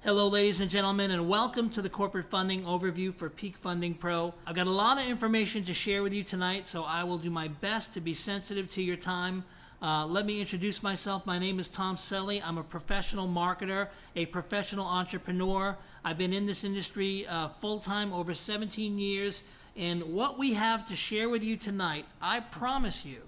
Hello ladies and gentlemen, and welcome to the Corporate Funding Overview for Peak Funding Pro. I've got a lot of information to share with you tonight, so I will do my best to be sensitive to your time. Let me introduce myself. My name is Tom Selly. I'm a professional marketer, a professional entrepreneur. I've been in this industry full-time over 17 years, and what we have to share with you tonight, I promise you,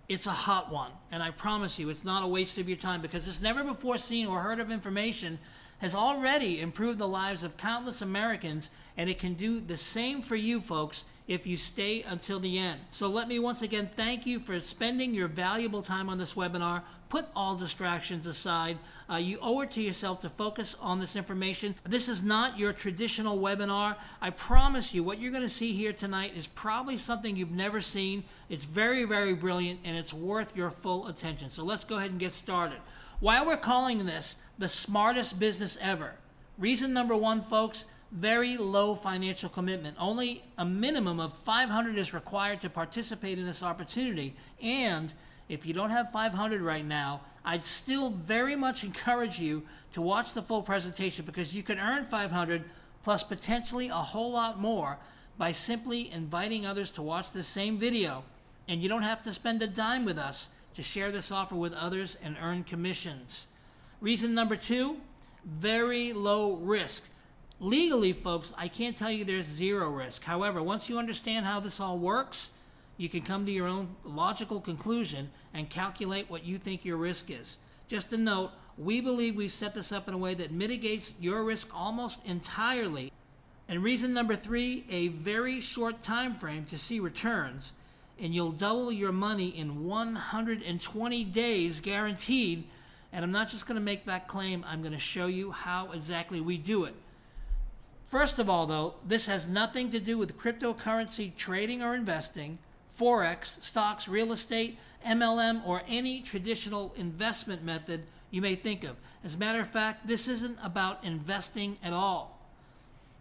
it's a hot one, and I promise you it's not a waste of your time, because this never before seen or heard of information has already improved the lives of countless Americans, and it can do the same for you folks if you stay until the end. So let me once again thank you for spending your valuable time on this webinar. Put all distractions aside. You owe it to yourself to focus on this information. This is not your traditional webinar. I promise you what you're going to see here tonight is probably something you've never seen. It's very, very brilliant, and it's worth your full attention. So let's go ahead and get started. Why we're calling this the smartest business ever. Reason number one, folks, very low financial commitment. Only a minimum of $500 is required to participate in this opportunity. And if you don't have $500 right now, I'd still very much encourage you to watch the full presentation, because you can earn $500 plus potentially a whole lot more by simply inviting others to watch the same video. And you don't have to spend a dime with us to share this offer with others and earn commissions. Reason number two, very low risk. Legally, folks, I can't tell you there's zero risk. However, once you understand how this all works, you can come to your own logical conclusion and calculate what you think your risk is. Just a note, we believe we've set this up in a way that mitigates your risk almost entirely. And reason number three, a very short time frame to see returns, and you'll double your money in 120 days guaranteed. And I'm not just going to make that claim, I'm going to show you how exactly we do it. First of all, though, this has nothing to do with cryptocurrency trading or investing, Forex, stocks, real estate, MLM, or any traditional investment method you may think of. As a matter of fact, this isn't about investing at all.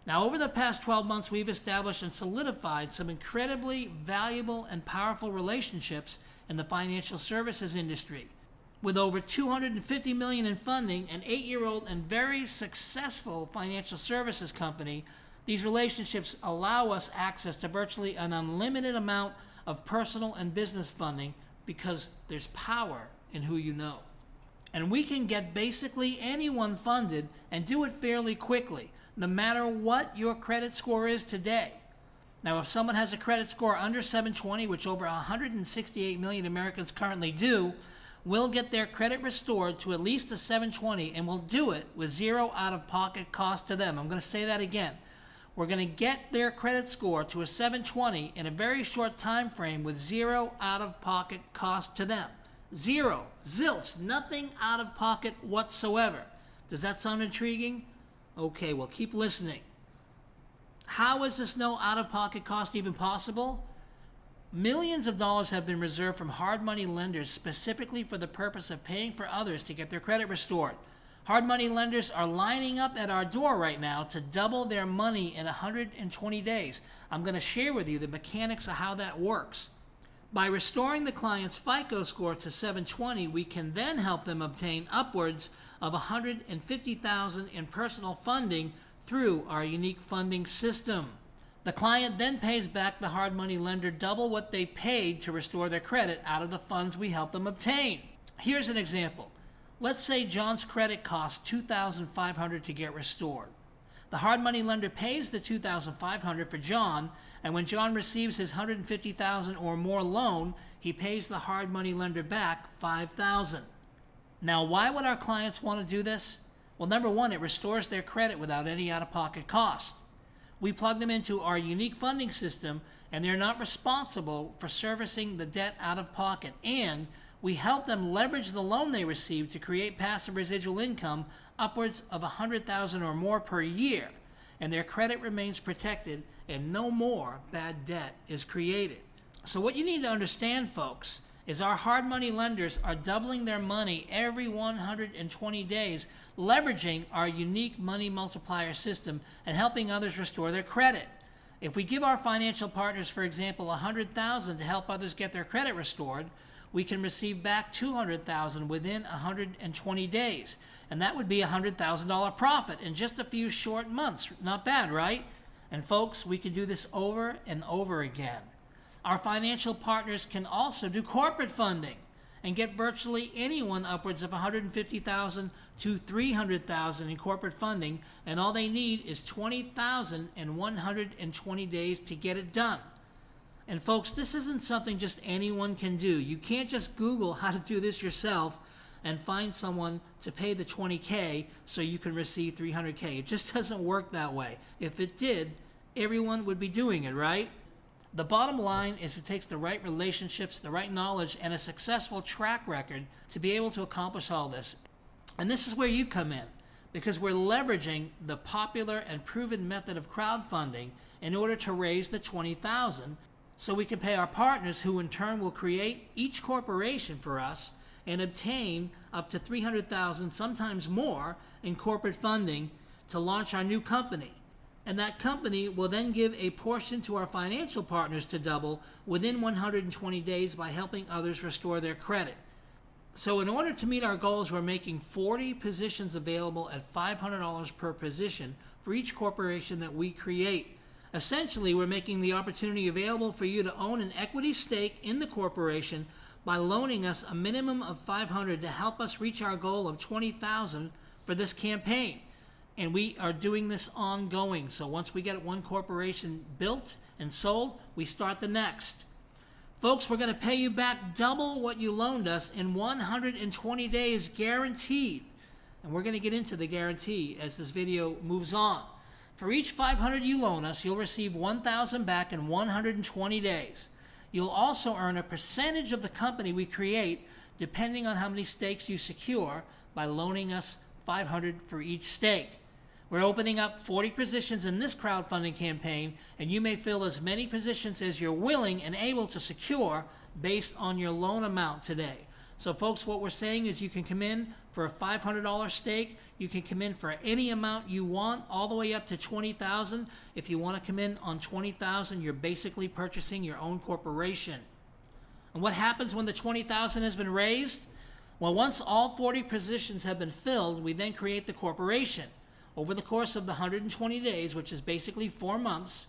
Now, over the past 12 months, we've established and solidified some incredibly valuable and powerful relationships in the financial services industry. With over $250 million in funding, an 8-year-old and very successful financial services company, these relationships allow us access to virtually an unlimited amount of personal and business funding, because there's power in who you know. And we can get basically anyone funded and do it fairly quickly, no matter what your credit score is today. Now, if someone has a credit score under 720, which over 168 million Americans currently do, we'll get their credit restored to at least a 720, and we'll do it with zero out-of-pocket cost to them. I'm going to say that again. We're going to get their credit score to a 720 in a very short time frame with zero out-of-pocket cost to them. Zero, zilch, nothing out of pocket whatsoever. Does that sound intriguing? Okay, well, keep listening. How is this no out-of-pocket cost even possible? Millions of dollars have been reserved from hard money lenders specifically for the purpose of paying for others to get their credit restored. Hard money lenders are lining up at our door right now to double their money in 120 days. I'm going to share with you the mechanics of how that works. By restoring the client's FICO score to 720, we can then help them obtain upwards of $150,000 in personal funding through our unique funding system. The client then pays back the hard money lender double what they paid to restore their credit out of the funds we help them obtain. Here's an example. Let's say John's credit costs $2,500 to get restored. The hard money lender pays the $2,500 for John, and when John receives his $150,000 or more loan, he pays the hard money lender back $5,000. Now, why would our clients want to do this? Well, number one, it restores their credit without any out-of-pocket cost. We plug them into our unique funding system, and they're not responsible for servicing the debt out of pocket. And we help them leverage the loan they receive to create passive residual income upwards of $100,000 or more per year. And their credit remains protected, and no more bad debt is created. So what you need to understand, folks, is our hard money lenders are doubling their money every 120 days, leveraging our unique money multiplier system and helping others restore their credit. If we give our financial partners, for example, $100,000 to help others get their credit restored, we can receive back $200,000 within 120 days. And that would be a $100,000 profit in just a few short months. Not bad, right? And folks, we can do this over and over again. Our financial partners can also do corporate funding and get virtually anyone upwards of $150,000 to $300,000 in corporate funding, and all they need is $20,000 in 120 days to get it done. And folks, this isn't something just anyone can do. You can't just Google how to do this yourself and find someone to pay the $20K so you can receive $300K. It just doesn't work that way. If it did, everyone would be doing it, right? The bottom line is it takes the right relationships, the right knowledge, and a successful track record to be able to accomplish all this. And this is where you come in, because we're leveraging the popular and proven method of crowdfunding in order to raise the $20,000 so we can pay our partners, who in turn will create each corporation for us and obtain up to $300,000, sometimes more, in corporate funding to launch our new company. And that company will then give a portion to our financial partners to double within 120 days by helping others restore their credit. So in order to meet our goals, we're making 40 positions available at $500 per position for each corporation that we create. Essentially, we're making the opportunity available for you to own an equity stake in the corporation by loaning us a minimum of $500 to help us reach our goal of $20,000 for this campaign. And we are doing this ongoing. So once we get one corporation built and sold, we start the next. Folks, we're going to pay you back double what you loaned us in 120 days, guaranteed. And we're going to get into the guarantee as this video moves on. For each $500 you loan us, you'll receive $1,000 back in 120 days. You'll also earn a percentage of the company we create, depending on how many stakes you secure, by loaning us $500 for each stake. We're opening up 40 positions in this crowdfunding campaign, and you may fill as many positions as you're willing and able to secure based on your loan amount today. So folks, what we're saying is you can come in for a $500 stake. You can come in for any amount you want, all the way up to $20,000. If you want to come in on $20,000, you're basically purchasing your own corporation. And what happens when the $20,000 has been raised? Well, once all 40 positions have been filled, we then create the corporation. Over the course of the 120 days, which is basically 4 months,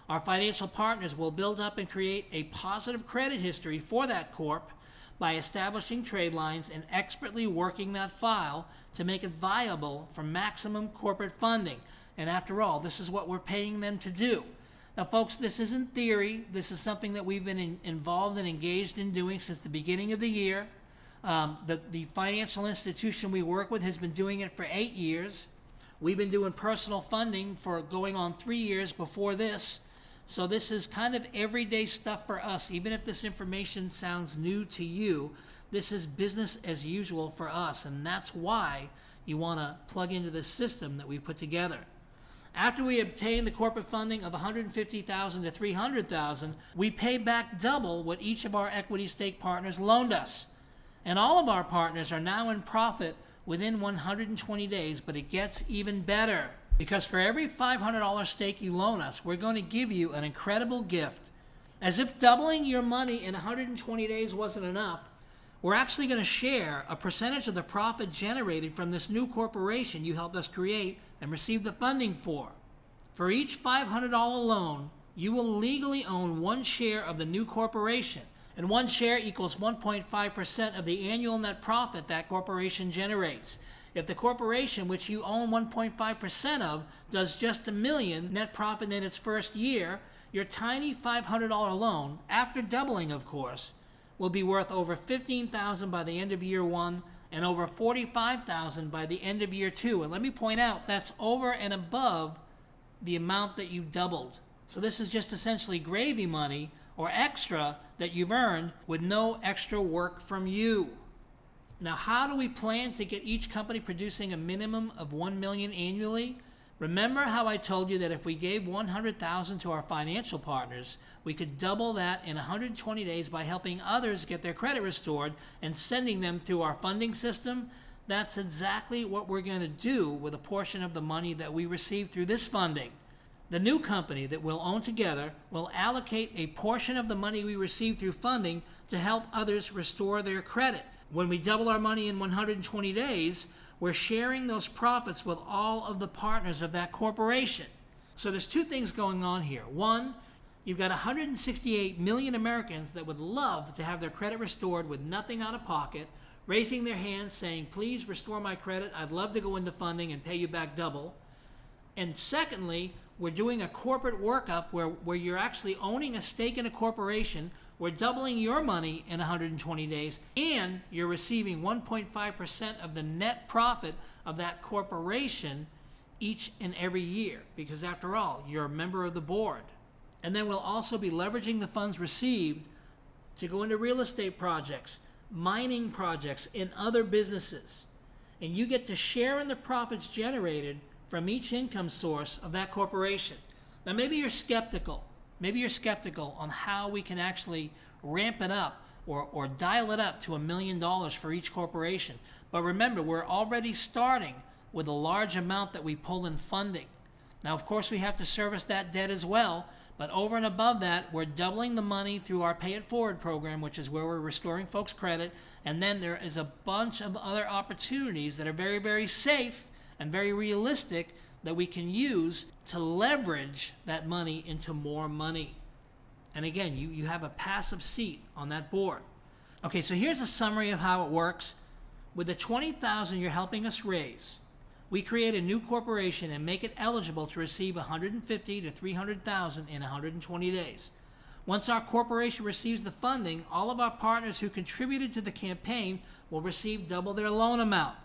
our financial partners will build up and create a positive credit history for that corp by establishing trade lines and expertly working that file to make it viable for maximum corporate funding. And after all, this is what we're paying them to do. Now, folks, this isn't theory. This is something that we've been involved and engaged in doing since the beginning of the year. The financial institution we work with has been doing it for 8 years. We've been doing personal funding for going on 3 years before this. So this is kind of everyday stuff for us. Even if this information sounds new to you, this is business as usual for us. And that's why you want to plug into this system that we put together. After we obtain the corporate funding of $150,000 to $300,000, we pay back double what each of our equity stake partners loaned us. And all of our partners are now in profit within 120 days, but it gets even better. Because for every $500 stake you loan us, we're going to give you an incredible gift. As if doubling your money in 120 days wasn't enough, we're actually going to share a percentage of the profit generated from this new corporation you helped us create and receive the funding for. For each $500 loan, you will legally own 1 share of the new corporation. And 1 share equals 1.5% of the annual net profit that corporation generates. If the corporation, which you own 1.5% of, does just $1 million net profit in its first year, your tiny $500 loan, after doubling of course, will be worth over $15,000 by the end of year 1 and over $45,000 by the end of year 2. And let me point out, that's over and above the amount that you doubled. So this is just essentially gravy money or extra that you've earned with no extra work from you. Now, how do we plan to get each company producing a minimum of $1 million annually? Remember how I told you that if we gave $100,000 to our financial partners, we could double that in 120 days by helping others get their credit restored and sending them through our funding system? That's exactly what we're going to do with a portion of the money that we receive through this funding. The new company that we'll own together will allocate a portion of the money we receive through funding to help others restore their credit. When we double our money in 120 days, we're sharing those profits with all of the partners of that corporation. So there's two things going on here. One, you've got 168 million Americans that would love to have their credit restored with nothing out of pocket, raising their hands saying, please restore my credit. I'd love to go into funding and pay you back double. And secondly, we're doing a corporate workup where you're actually owning a stake in a corporation. We're doubling your money in 120 days, and you're receiving 1.5% of the net profit of that corporation each and every year, because after all, you're a member of the board. And then we'll also be leveraging the funds received to go into real estate projects, mining projects, and other businesses. And you get to share in the profits generated from each income source of that corporation. Now, maybe you're skeptical. Maybe you're skeptical on how we can actually ramp it up or dial it up to $1 million for each corporation. But remember, we're already starting with a large amount that we pull in funding. Now, of course, we have to service that debt as well, but over and above that, we're doubling the money through our Pay It Forward program, which is where we're restoring folks' credit. And then there is a bunch of other opportunities that are very, very safe and very realistic that we can use to leverage that money into more money. And again, you have a passive seat on that board. Okay, so here's a summary of how it works. With the $20,000 you're helping us raise, we create a new corporation and make it eligible to receive $150,000 to $300,000 in 120 days. Once our corporation receives the funding, all of our partners who contributed to the campaign will receive double their loan amount.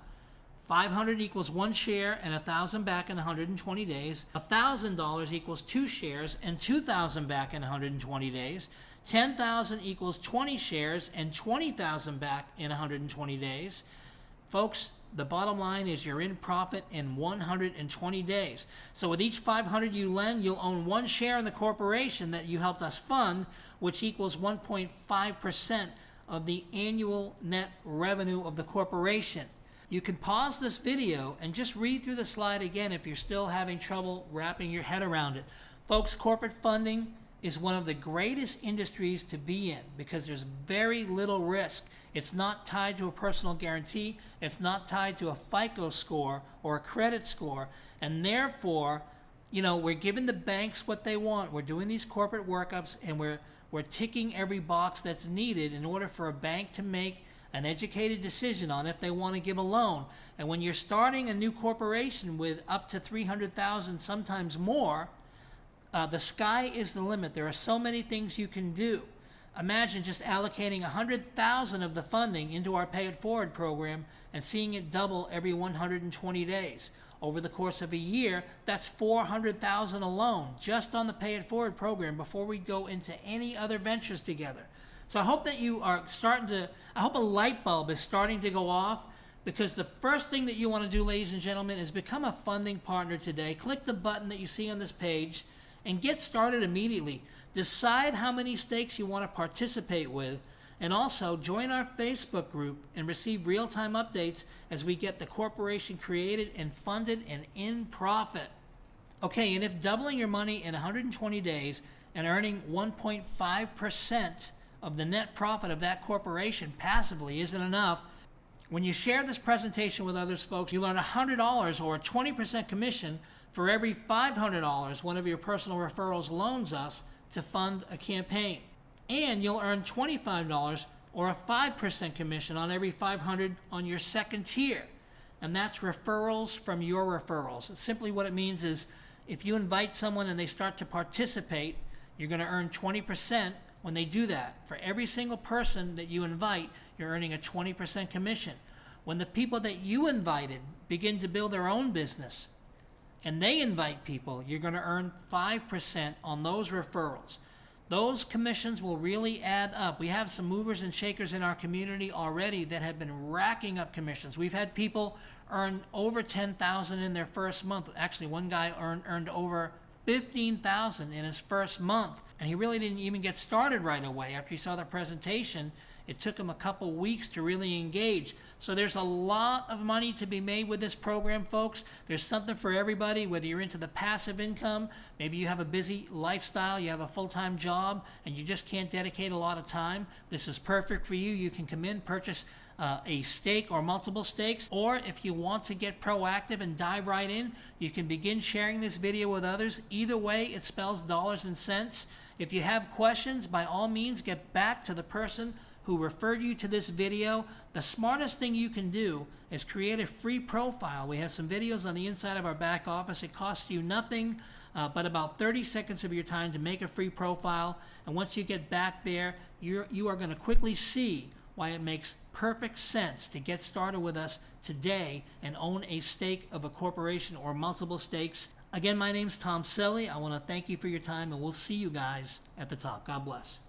500 equals 1 share and 1,000 back in 120 days. $1,000 equals 2 shares and 2,000 back in 120 days. 10,000 equals 20 shares and 20,000 back in 120 days. Folks, the bottom line is you're in profit in 120 days. So with each 500 you lend, you'll own 1 share in the corporation that you helped us fund, which equals 1.5% of the annual net revenue of the corporation. You can pause this video and just read through the slide again if you're still having trouble wrapping your head around it. Folks, corporate funding is one of the greatest industries to be in because there's very little risk. It's not tied to a personal guarantee. It's not tied to a FICO score or a credit score. And therefore, we're giving the banks what they want. We're doing these corporate workups and we're ticking every box that's needed in order for a bank to make an educated decision on if they want to give a loan. And when you're starting a new corporation with up to $300,000, sometimes more, the sky is the limit. There are so many things you can do. Imagine just allocating $100,000 of the funding into our Pay It Forward program and seeing it double every 120 days. Over the course of a year, that's $400,000 alone just on the Pay It Forward program before we go into any other ventures together. So I hope that you are I hope a light bulb is starting to go off, because the first thing that you want to do, ladies and gentlemen, is become a funding partner today. Click the button that you see on this page and get started immediately. Decide how many stakes you want to participate with, and also join our Facebook group and receive real-time updates as we get the corporation created and funded and in profit. Okay, and if doubling your money in 120 days and earning 1.5% of the net profit of that corporation passively isn't enough, when you share this presentation with others, folks, you learn $100 or a 20% commission for every $500 one of your personal referrals loans us to fund a campaign. And you'll earn $25 or a 5% commission on every $500 on your second tier. And that's referrals from your referrals. Simply what it means is if you invite someone and they start to participate, you're going to earn 20% when they do that. For every single person that you invite, you're earning a 20% commission. When the people that you invited begin to build their own business and they invite people, you're going to earn 5% on those referrals. Those commissions will really add up. We have some movers and shakers in our community already that have been racking up commissions. We've had people earn over $10,000 in their first month. Actually, one guy earned over $15,000 in his first month, and he really didn't even get started right away. After he saw the presentation, It took them a couple weeks to really engage. So there's a lot of money to be made with this program, folks. There's something for everybody, whether you're into the passive income, maybe you have a busy lifestyle, you have a full-time job, and you just can't dedicate a lot of time. This is perfect for you. You can come in, purchase a stake or multiple stakes, or if you want to get proactive and dive right in, you can begin sharing this video with others. Either way, it spells dollars and cents. If you have questions, by all means, get back to the person who referred you to this video. The smartest thing you can do is create a free profile. We have some videos on the inside of our back office. It costs you nothing but about 30 seconds of your time to make a free profile. And once you get back there, you are going to quickly see why it makes perfect sense to get started with us today and own a stake of a corporation or multiple stakes. Again, my name's Tom Selly. I want to thank you for your time, and we'll see you guys at the top. God bless.